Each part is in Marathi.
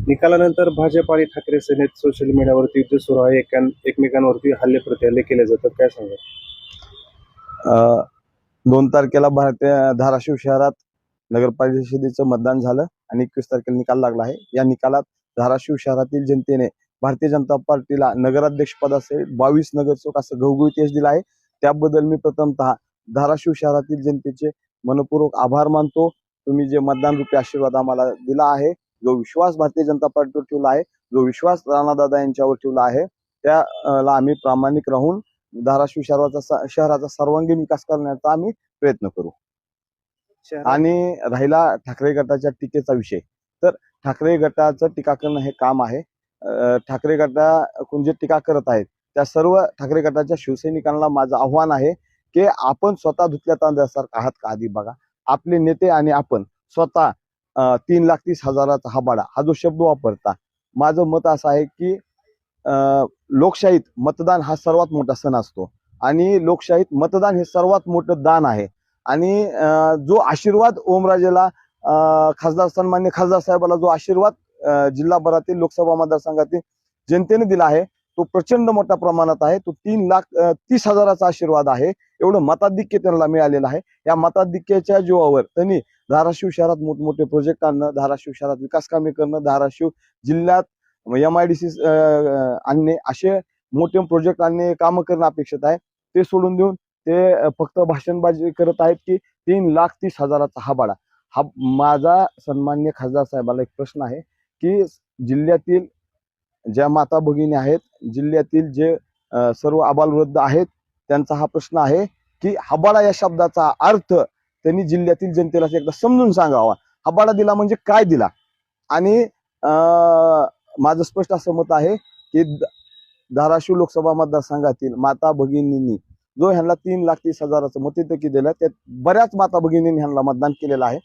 निकालानंतर भाजप आणि ठाकरे सेनेत सोशल मीडियावरती युद्ध सुरू आहे. एकमेकांवरती हल्ले प्रतिहल्ले केले जातात, काय सांगा? 2 तारखेला भारतीय धाराशिव शहरात नगर परिषदेचं मतदान झालं आणि 21 तारखेला निकाल लागला आहे. या निकालात धाराशिव शहरातील जनतेने भारतीय जनता पार्टीला नगराध्यक्ष पदाचे 22 नगरसेवक असं घवघवीत यश दिलं आहे. त्याबद्दल मी प्रथमतः धाराशिव शहरातील जनतेचे मनपूर्वक आभार मानतो. तुम्ही जे मतदान रूपी आशीर्वाद आम्हाला दिला आहे, जो विश्वास भारतीय जनता पार्टीवर ठेवला आहे, जो विश्वास राणादादा यांच्यावर ठेवला आहे, त्याला आम्ही प्रामाणिक राहून धाराशिव शहराचा सर्वांगीण विकास करण्याचा आम्ही प्रयत्न करू. आणि राहिला ठाकरे गटाच्या टीकेचा विषय, तर ठाकरे गटाचं टीका करणं हे काम आहे. ठाकरे गटाकडून जे टीका करत आहेत त्या सर्व ठाकरे गटाच्या शिवसैनिकांना माझं आव्हान आहे की आपण स्वतः धुतल्या तांदळासारखं आहात का आधी बघा. आपले नेते आणि आपण स्वतः 3,30,000चा हबाडा हा जो शब्द वापरता, माझं मत असं आहे की लोकशाहीत मतदान हा सर्वात मोठा सण असतो आणि लोकशाहीत मतदान हे सर्वात मोठं दान आहे. आणि जो आशीर्वाद ओमराजेला खासदार सन्मान्य खासदार साहेबाला जो आशीर्वाद जिल्हाभरातील लोकसभा मतदारसंघातील जनतेने दिला आहे तो प्रचंड मोठ्या प्रमाणात आहे. तो 3,30,000चा आशीर्वाद आहे. एवढं मताधिक्य त्यांना मिळालेलं आहे. या मताधिक्याच्या जीवावर त्यांनी धाराशिव शहरात मोठमोठे प्रोजेक्ट आणणं, धाराशिव शहरात विकास कामे करणं, धाराशिव जिल्ह्यात MIDC आणणे, असे मोठे प्रोजेक्ट आणणे, कामं करणं अपेक्षित आहे. ते सोडून देऊन ते फक्त भाषणबाजी करत आहेत की 3,30,000चा हबाडा. हा माझा सन्मान्य खासदार साहेबाला एक प्रश्न आहे की जिल्ह्यातील ज्या माता भगिनी आहेत, जिल्ह्यातील जे सर्व आबालवृद्ध आहेत, त्यांचा हा प्रश्न आहे की हबाडा या शब्दाचा अर्थ त्यांनी जिल्ह्यातील जनतेला एकदा समजून सांगावा. हबाडा दिला म्हणजे काय दिला. आणि माझं स्पष्ट असं मत आहे की धाराशिव लोकसभा मतदारसंघातील माता भगिनींनी जो ह्यांना 3,30,000चं मताधिक्य दिलं, त्यात बऱ्याच माता भगिनींनी ह्यांना मतदान केलेलं आहे.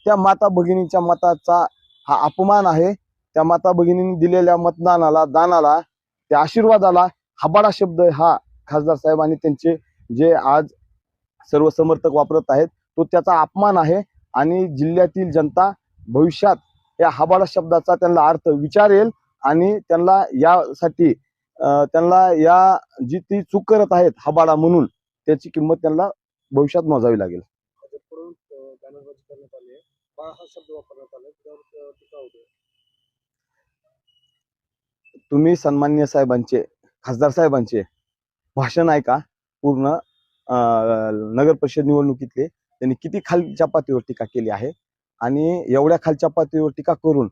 त्या माता भगिनींच्या मताचा हा अपमान आहे. त्या माता भगिनींनी दिलेल्या मतदानाला, दानाला, त्या आशीर्वादाला हबाडा शब्द हा खासदार साहेब आणि त्यांचे जे आज सर्व समर्थक वापरत आहेत तो त्याचा अपमान आहे. आणि जिल्ह्यातील जनता भविष्यात या हबाडा शब्दाचा त्यांना अर्थ विचारेल आणि त्यांना यासाठी त्यांना या जी ती चूक करत आहेत हबाडा म्हणून त्याची किंमत त्यांना भविष्यात मोजावी लागेल. तुम्ही सन्मान्य साहेबांचे, खासदार साहेबांचे भाषण ऐका पूर्ण. नगर परिषद निवडणुकीतले त्यांनी किती खालच्या पातळीवर टीका केली आहे आणि एवढ्या खालच्या पातळीवर टीका करून